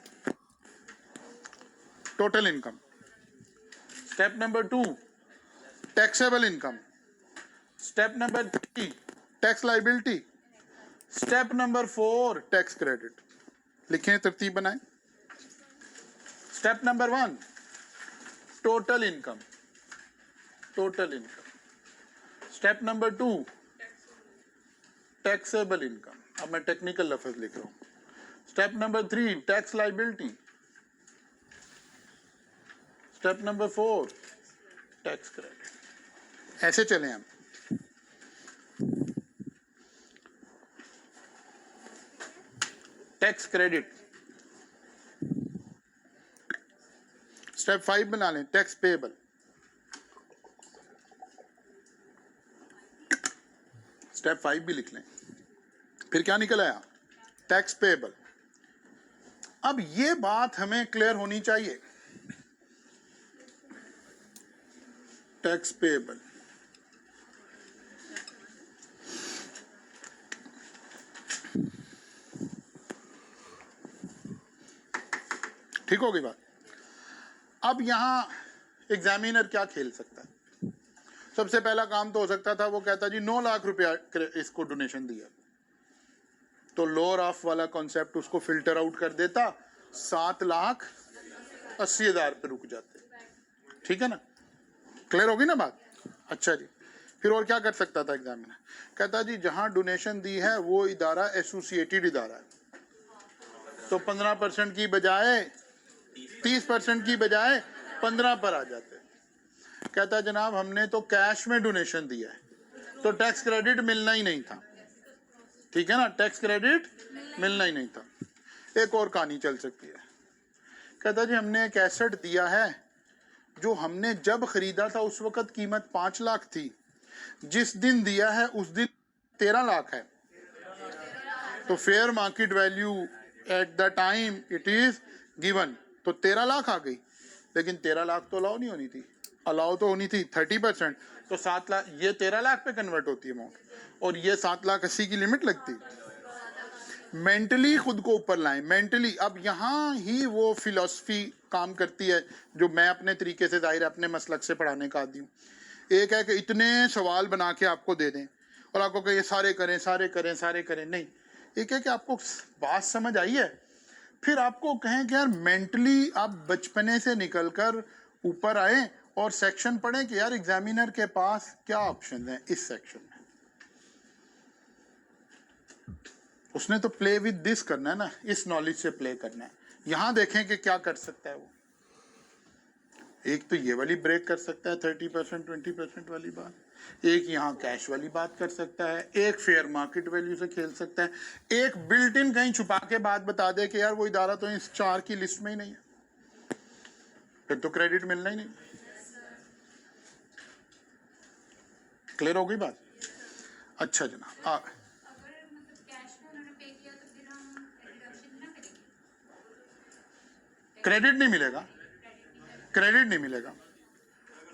[SPEAKER 1] total income, step number 2 taxable income, step number 3 tax liability, step number 4 tax credit. लिखें, तरतीब बनाएं। Step number 1 total income, total income, step number 2 taxable income, अब मैं टेक्निकल लफ्ज लिख रहा हूं, step number 3 tax liability, step number 4 tax credit. ऐसे चलें हम। टैक्स क्रेडिट स्टेप 5 बना लें, टैक्स पेएबल, स्टेप 5 भी लिख लें। फिर क्या निकल आया, टैक्स पेएबल। अब ये बात हमें क्लियर होनी चाहिए, टैक्स पेएबल, ठीक हो गई बात। अब यहां एग्जामिनर क्या खेल सकता है? सबसे पहला काम तो हो सकता था वो कहता जी 9 लाख रुपया इसको डोनेशन दिया, तो लोअर ऑफ वाला कॉन्सेप्ट उसको फिल्टर आउट कर देता, 7,80,000 पे रुक जाते, ठीक है ना, क्लियर होगी ना बात। अच्छा जी, फिर और क्या कर सकता था एग्जामिनर? कहता जी जहां डोनेशन दी है वो इदारा एसोसिएटेड इदारा है, तो 15% की बजाय 30% की बजाय 15 पर आ जाते। कहता जनाब हमने तो कैश में डोनेशन दिया है, तो टैक्स क्रेडिट मिलना ही नहीं था, ठीक है ना, टैक्स क्रेडिट मिलना ही नहीं था। एक और कहानी चल सकती है, कहता जी हमने एक एसेट दिया है जो हमने जब खरीदा था उस वक्त कीमत 5 लाख थी, जिस दिन दिया है उस दिन 13 लाख है, तो fair market value eight the time it is given, तो 13 लाख आ गई, लेकिन 13 लाख तो अलाउ नहीं होनी थी, अलाउ तो होनी थी 30%, तो 7 लाख, ये 13 लाख पे कन्वर्ट होती है अमाउंट, और ये 7,80,000 की लिमिट लगती। मेंटली खुद को ऊपर लाएं, मेंटली। अब यहाँ ही वो फिलॉसफी काम करती है जो मैं अपने तरीके से, जाहिर है अपने मसलक से पढ़ाने का आदी हूँ। एक है कि इतने सवाल बना के आपको दे दें और आपको कहिए सारे करें सारे करें सारे करें, नहीं। एक है कि आपको बात समझ आई है, फिर आपको कहें कि यार मेंटली आप बचपने से निकलकर ऊपर आए और सेक्शन पढ़ें कि यार एग्जामिनर के पास क्या ऑप्शन है इस सेक्शन में। उसने तो प्ले विद दिस करना है ना, इस नॉलेज से प्ले करना है। यहां देखें कि क्या कर सकता है वो। एक तो ये वाली ब्रेक कर सकता है 30% 20% वाली बात, एक यहाँ कैश वाली बात कर सकता है, एक फेयर मार्केट वैल्यू से खेल सकता है, एक बिल्ट इन कहीं छुपा के बात बता दे कि यार वो इदारा तो इस 4 की लिस्ट में ही नहीं है, फिर तो क्रेडिट मिलना ही नहीं। क्लियर हो गई बात? अच्छा जनाब, क्रेडिट नहीं मिलेगा, क्रेडिट नहीं मिलेगा।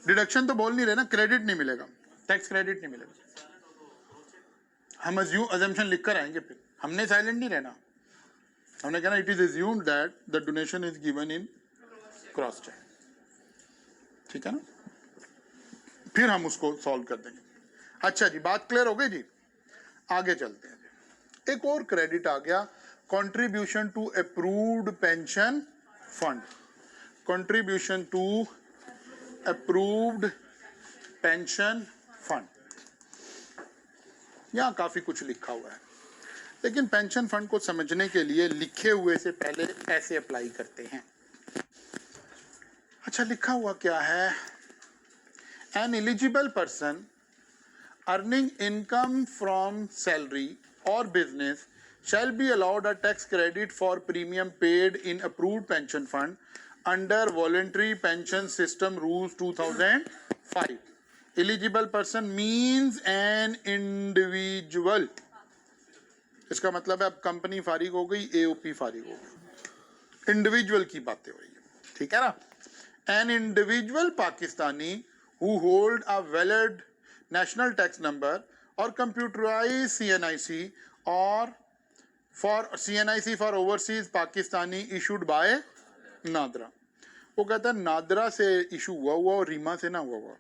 [SPEAKER 1] डिडक्शन तो बोल नहीं रहे ना, क्रेडिट नहीं मिलेगा, टैक्स क्रेडिट नहीं मिलेगा। हम अजम्पशन लिख कर आएंगे, फिर हमने साइलेंट नहीं रहना, हमने कहना it is assumed that the donation is given in cross cheque, ठीक है ना, फिर हम उसको सॉल्व कर देंगे। अच्छा जी, बात क्लियर हो गई जी, आगे चलते हैं। एक और क्रेडिट आ गया, contribution to approved pension fund, contribution to approved pension fund. यहां काफी कुछ लिखा हुआ है, लेकिन पेंशन फंड को समझने के लिए लिखे हुए से पहले ऐसे अप्लाई करते हैं। अच्छा, लिखा हुआ क्या है? N eligible person earning income from salary और business shall be allowed a tax credit for premium paid in approved pension fund under voluntary pension system rules 2005. Eligible person means an individual. इसका मतलब है अब कंपनी फारिग हो गई, एओपी फारिग हो गई, इंडिविजुअल की बातें हो रही है, ठीक है ना। An individual Pakistani who hold a valid national tax number और कंप्यूटराइज CNIC और for CNIC for overseas Pakistani issued by NADRA. वो कहता है नादरा से इशू हुआ और रीमा से ना हुआ,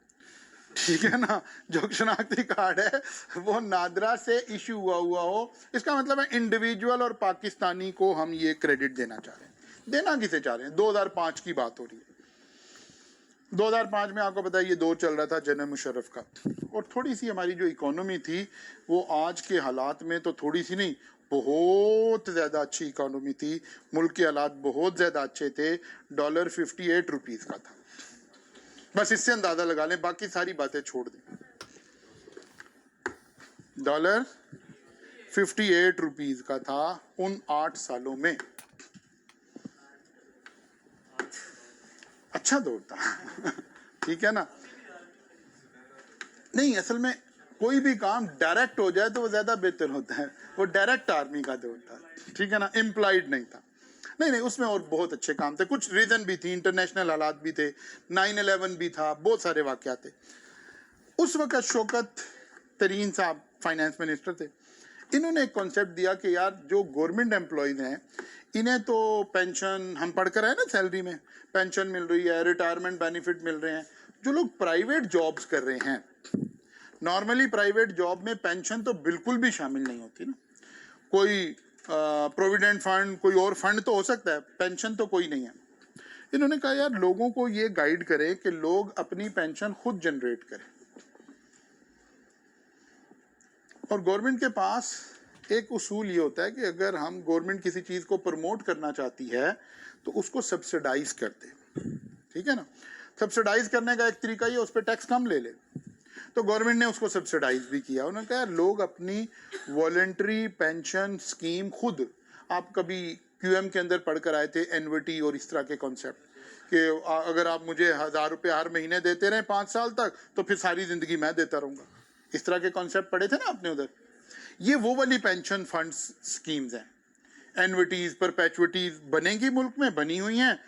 [SPEAKER 1] ठीक है ना। जो शनाख्ती कार्ड है वो नादरा से इशू हुआ हो, इसका मतलब है इंडिविजुअल और पाकिस्तानी को हम ये क्रेडिट देना चाह रहे हैं। देना किसे चाह रहे हैं? 2005 की बात हो रही है। 2005 में आपको पता है ये दौर चल रहा था जनरल मुशर्रफ का, और थोड़ी सी हमारी जो इकोनॉमी थी वो आज के हालात में तो थोड़ी सी नहीं, बहुत ज़्यादा अच्छी इकोनॉमी थी, मुल्क के हालात बहुत ज़्यादा अच्छे थे। डॉलर 58 रुपीज़ का था, बस इससे अंदाज़ा लगा लें, बाकी सारी बातें छोड़ दें। डॉलर 58 रुपीज़ का था उन 8 सालों में, अच्छा दौर था ठीक है ना। नहीं, असल में कोई भी काम डायरेक्ट हो जाए तो वो ज्यादा बेहतर होता है, वो डायरेक्ट आर्मी का दौर था, ठीक है ना, इम्प्लाइड नहीं था। नहीं, उसमें और बहुत अच्छे काम थे, कुछ रीजन भी थी, इंटरनेशनल हालात भी थे, 9/11 भी था, बहुत सारे वाकयात थे। उस वक्त शौकत तरीन साहब फाइनेंस मिनिस्टर थे, इन्होंने एक कॉन्सेप्ट दिया कि यार जो गवर्नमेंट एम्प्लॉयज हैं इन्हें तो पेंशन, हम पढ़कर आए ना, सैलरी में पेंशन मिल रही है, रिटायरमेंट बेनिफिट मिल रहे हैं। जो लोग प्राइवेट जॉब्स कर रहे हैं, नॉर्मली प्राइवेट जॉब में पेंशन तो बिल्कुल भी शामिल नहीं होती ना, कोई प्रोविडेंट फंड, कोई और फंड तो हो सकता है, पेंशन तो कोई नहीं है। इन्होंने कहा यार लोगों को ये गाइड करें कि लोग अपनी पेंशन खुद जनरेट करें, और गवर्नमेंट के पास एक उसूल ये होता है कि अगर हम गवर्नमेंट किसी चीज को प्रमोट करना चाहती है तो उसको सब्सिडाइज कर दे, ठीक है ना। सब्सिडाइज करने का एक तरीका ये, उस पर टैक्स कम ले ले, तो गवर्नमेंट ने उसको सब्सिडाइज भी किया। उन्होंने कहा लोग अपनी वॉलेंट्री पेंशन स्कीम खुद, आप कभी QM के अंदर पढ़कर आए थे एनविटी और इस तरह के कॉन्सेप्ट कि अगर आप मुझे 1000 रुपये हर महीने देते रहे 5 साल तक तो फिर सारी जिंदगी मैं देता रहूंगा, इस तरह के कॉन्सेप्ट पढ़े थे ना आपने उधर। ये वो वाली पेंशन फंड स्कीम्स हैं, एनविटीज परपेचुइटीज बनेगी, मुल्क में बनी हुई हैं।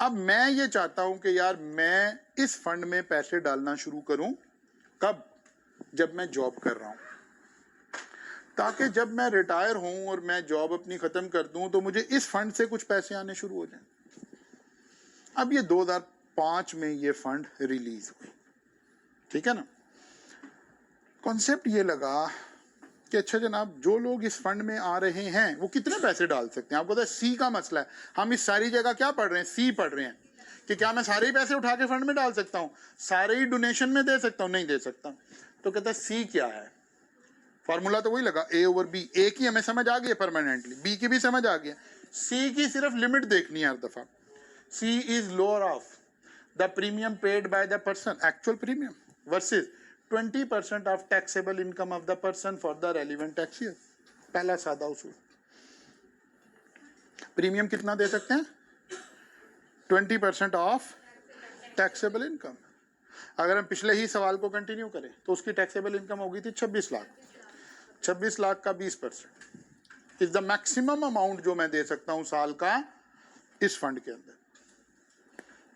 [SPEAKER 1] अब मैं ये चाहता हूं कि यार मैं इस फंड में पैसे डालना शुरू करूं, कब? जब मैं जॉब कर रहा हूं, ताकि जब मैं रिटायर हूं और मैं जॉब अपनी खत्म कर दूं तो मुझे इस फंड से कुछ पैसे आने शुरू हो जाएं। अब ये 2005 में ये फंड रिलीज हुई, ठीक है ना। कॉन्सेप्ट ये लगा कि अच्छा जनाब जो लोग इस फंड में आ रहे हैं वो कितने पैसे डाल सकते हैं। आपको पता है सी का मसला है, हम इस सारी जगह क्या पढ़ रहे हैं, सी पढ़ रहे हैं कि क्या मैं सारे ही पैसे उठा के फंड में डाल सकता हूँ, सारे ही डोनेशन में दे सकता हूँ, नहीं दे सकता। तो कहता है सी क्या है, फॉर्मूला तो वही लगा ए ओवर बी, ए की हमें समझ आ गई है परमानेंटली, बी की भी समझ आ गई, सी की सिर्फ लिमिट देखनी है हर दफा। C is lower of the premium paid by the person, actual premium versus 20% of taxable income of the person for the relevant tax year. पहला सादा उसूल, प्रीमियम कितना दे सकते हैं, 20% ऑफ टैक्सेबल इनकम। अगर हम पिछले ही सवाल को कंटिन्यू करें तो उसकी टैक्सेबल इनकम हो गई थी 26 लाख। 26 लाख का 20% इज द मैक्सिमम अमाउंट जो मैं दे सकता हूं साल का इस फंड के अंदर,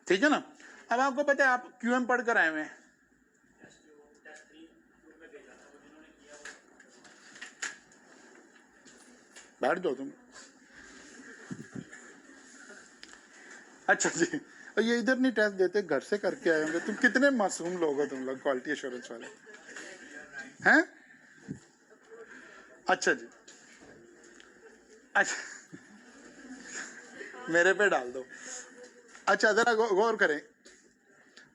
[SPEAKER 1] ठीक है ना। अब आपको पता है आप क्यूएम पढ़ कर आए हुए हैं, बैठ जाओ तुम। अच्छा जी, ये इधर नहीं टेस्ट देते, घर से करके आए होंगे। तुम कितने मासूम लोग हो तुम लोग, क्वालिटी एश्योरेंस वाले हैं। अच्छा जी, अच्छा मेरे पे डाल दो। अच्छा जरा गौर करें,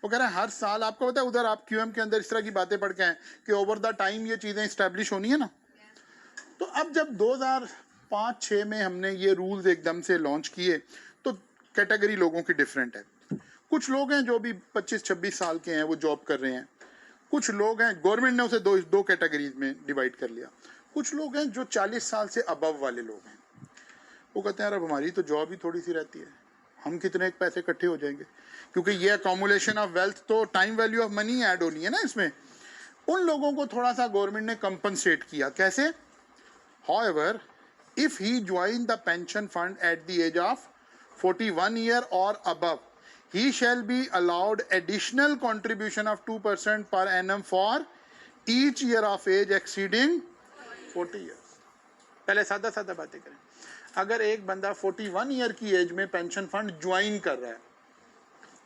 [SPEAKER 1] वो कह रहे हैं हर साल, आपको पता है उधर आप क्यूएम के अंदर इस तरह की बातें पढ़ के आए कि ओवर द टाइम ये चीजें स्टैब्लिश होनी है ना। तो अब जब 2005-6 में हमने ये रूल्स एकदम से लॉन्च किए तो कैटेगरी लोगों की डिफरेंट है। कुछ लोग हैं जो भी 25-26 साल के हैं, वो जॉब कर रहे हैं। कुछ लोग हैं, गवर्नमेंट ने उसे दो कैटेगरीज में डिवाइड कर लिया। कुछ लोग हैं जो 40 साल से अबव वाले लोग हैं, वो कहते हैं यार अब हमारी तो जॉब ही थोड़ी सी रहती है, हम कितने एक पैसे इकट्ठे हो जाएंगे, क्योंकि ये अकोमुलेशन ऑफ वेल्थ तो time value of money add होनी है ना इसमें। उन लोगों को थोड़ा सा गवर्नमेंट ने कंपनसेट किया। कैसे? However, if he join the pension fund at the age of 41 year or above, he shall be allowed additional contribution of 2% per annum for each year of age exceeding 40 years. पहले सादा सादा बातें करें। अगर एक बंदा 41 ईयर की एज में पेंशन फंड ज्वाइन कर रहा है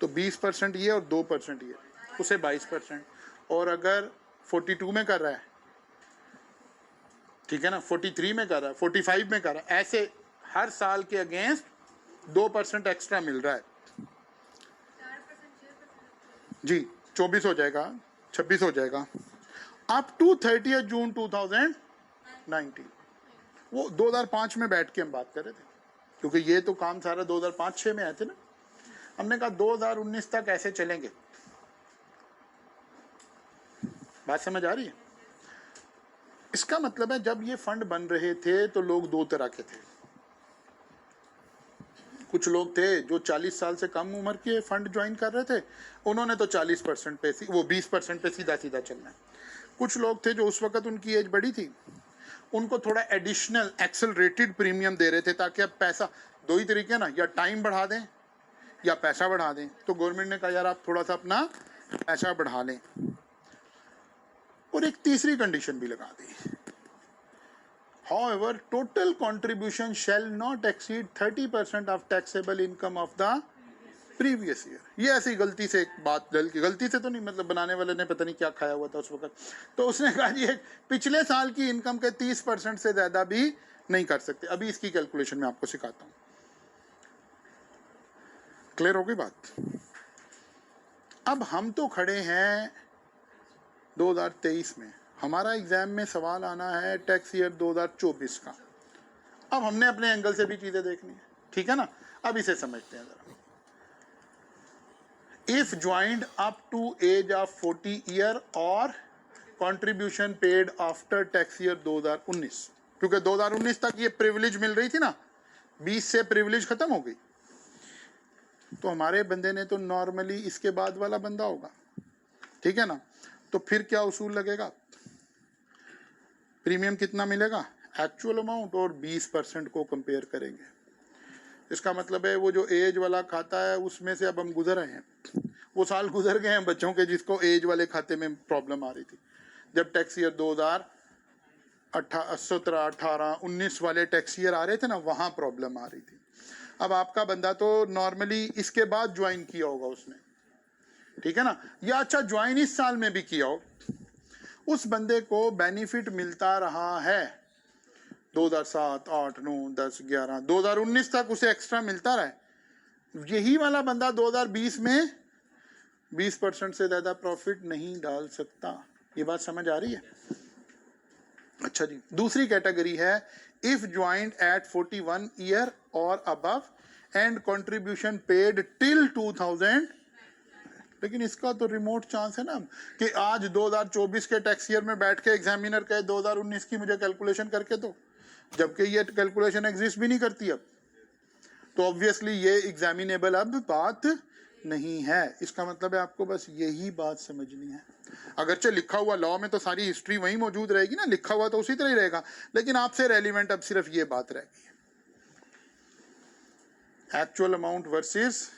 [SPEAKER 1] तो 20% ये और 2% ये, उसे 22%। और अगर 42 में कर रहा है, ठीक है ना, 43 में कर रहा है, 45 में कर रहा है, ऐसे हर साल के अगेंस्ट 2% एक्स्ट्रा मिल रहा है जी। 24 हो जाएगा, 26 हो जाएगा, अप टू 30 जून 2019। वो 2005 में बैठ के हम बात कर रहे थे, क्योंकि ये तो काम सारा 2005-6 में आए थे ना। हमने कहा 2019 तक ऐसे चलेंगे। बात समझ आ रही है? इसका मतलब है जब ये फंड बन रहे थे तो लोग दो तरह के थे। कुछ लोग थे जो 40 साल से कम उम्र के फंड ज्वाइन कर रहे थे, उन्होंने तो 40% पे, वो 20% पे सीधा सीधा चलना है। कुछ लोग थे जो उस वक्त उनकी एज बड़ी थी, उनको थोड़ा एडिशनल एक्सेलरेटेड प्रीमियम दे रहे थे, ताकि अब पैसा, दो ही तरीके ना, या टाइम बढ़ा दें या पैसा बढ़ा दें। तो गवर्नमेंट ने कहा यार आप थोड़ा सा अपना पैसा बढ़ा लें, और एक तीसरी कंडीशन भी लगा दी, However, total contribution shall not exceed 30% of taxable income of the previous year. ये ऐसी गलती से एक बात, गलती से तो नहीं, मतलब बनाने वाले ने पता नहीं क्या खाया हुआ था उस वक्त, तो उसने कहा ये पिछले साल की इनकम के 30% से ज्यादा भी नहीं कर सकते। अभी इसकी कैलकुलेशन मैं आपको सिखाता हूँ। क्लियर हो गई बात? अब हम तो खड़े हैं 2023 में, हमारा एग्जाम में सवाल आना है टैक्स ईयर 2024 का। अब हमने अपने एंगल से भी चीजें देखनी है, ठीक है ना। अब इसे समझते हैं जरा। If joined up to age of 40 year और contribution paid after tax year 2019, क्योंकि 2019 तक ये प्रिविलेज मिल रही थी ना, 20 से प्रिविलेज खत्म हो गई, तो हमारे बंदे ने तो नॉर्मली इसके बाद वाला बंदा होगा, ठीक है ना। तो फिर क्या उसूल लगेगा, प्रीमियम कितना मिलेगा, एक्चुअल अमाउंट और 20% को कंपेयर करेंगे। इसका मतलब है वो जो एज वाला खाता है उसमें से अब हम गुजर रहे हैं, वो साल गुजर गए हैं बच्चों के जिसको एज वाले खाते में प्रॉब्लम आ रही थी। जब टैक्स ईयर 2017, 18, 19 वाले टैक्स ईयर आ रहे थे ना, वहाँ प्रॉब्लम आ रही थी। अब आपका बंदा तो नॉर्मली इसके बाद ज्वाइन किया होगा उसने, ठीक है ना, या अच्छा ज्वाइन इस साल में भी किया हो, उस बंदे को बेनिफिट मिलता रहा है 2007, 8, 9, 10, 11, 2019 तक उसे एक्स्ट्रा मिलता रहा। यही वाला बंदा 2020 में 20% से ज्यादा प्रॉफिट नहीं डाल सकता। ये बात समझ आ रही है? अच्छा जी, दूसरी कैटेगरी है इफ ज्वाइंट एट 41 ईयर और above and contribution paid till 2000। लेकिन इसका तो रिमोट चांस है ना कि आज 2024 के टैक्स ईयर में बैठ के एग्जामिनर कहे 2019 की मुझे कैलकुलेशन करके दो, जबकि ये कैलकुलेशन एग्जिस्ट भी नहीं करती अब। तो ऑब्वियसली ये एग्जामिनेबल अब बात नहीं है। इसका मतलब है आपको बस यही बात समझनी है। अगरचे लिखा हुआ लॉ में तो सारी हिस्ट्री वही मौजूद रहेगी ना, लिखा हुआ तो उसी तरह ही रहेगा, लेकिन आपसे रेलिवेंट अब सिर्फ ये बात रहेगी, actual amount versus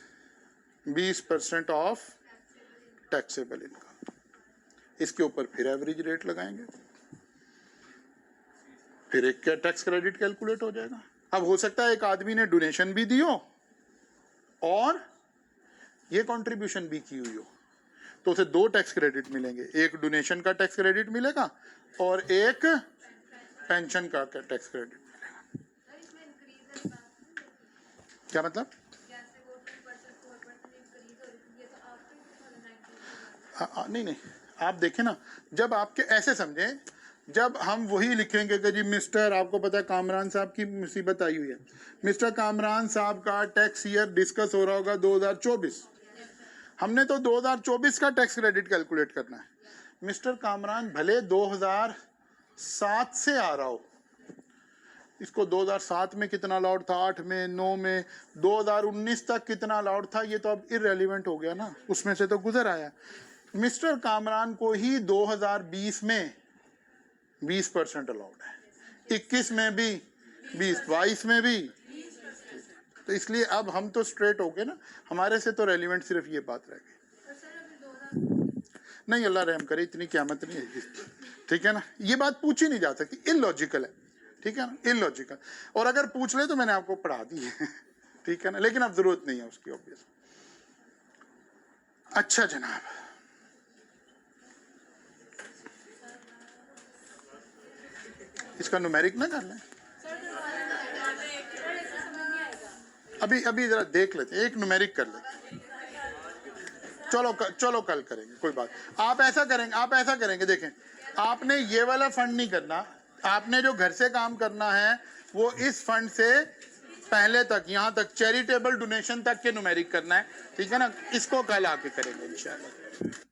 [SPEAKER 1] 20% of taxable income. इसके ऊपर फिर एवरेज रेट लगाएंगे, फिर एक क्या टैक्स क्रेडिट कैलकुलेट हो जाएगा। अब हो सकता है एक आदमी ने डोनेशन भी दी हो और ये कंट्रीब्यूशन भी की हुई हो, तो उसे 2 टैक्स क्रेडिट मिलेंगे, एक डोनेशन का टैक्स क्रेडिट मिलेगा और एक पेंशन का टैक्स क्रेडिट मिलेगा। क्या मतलब? नहीं, आप देखें ना, जब आपके ऐसे समझें, जब हम वही लिखेंगे कि जी मिस्टर, आपको पता है कामरान साहब की मुसीबत आई हुई है, मिस्टर कामरान साहब का टैक्स ईयर डिस्कस हो रहा होगा 2024, हमने तो 2024 का टैक्स क्रेडिट कैलकुलेट करना है। मिस्टर कामरान भले 2007 से आ रहा हो, इसको 2007 में कितना अलाउड था, 8 में, 9 में, 2019 तक कितना अलाउड था, ये तो अब इररेलेवेंट हो गया ना, उसमें से तो गुजर आया। मिस्टर कामरान को ही 2020 में 20% अलाउड है, 21 में भी 20, 22 में भी। तो इसलिए अब हम तो स्ट्रेट हो गए ना, हमारे से तो रेलिवेंट सिर्फ ये बात रह गई। नहीं, अल्लाह रहम करे, इतनी क़यामत नहीं है, ठीक है ना। ये बात पूछी नहीं जा सकती, इलॉजिकल है, ठीक है ना, इलॉजिकल। और अगर पूछ ले तो मैंने आपको पढ़ा दी है, ठीक है ना, लेकिन अब जरूरत नहीं है उसकी ऑब्वियस। अच्छा जनाब, इसका न्यूमेरिक ना कर लें, अभी जरा देख लेते, एक न्यूमेरिक कर लेते। चलो कल करेंगे, कोई बात। आप ऐसा करेंगे, देखें, आपने ये वाला फंड नहीं करना, आपने जो घर से काम करना है वो इस फंड से पहले तक, यहाँ तक चैरिटेबल डोनेशन तक के न्यूमेरिक करना है, ठीक है ना। इसको कल आके करेंगे इंशाल्लाह।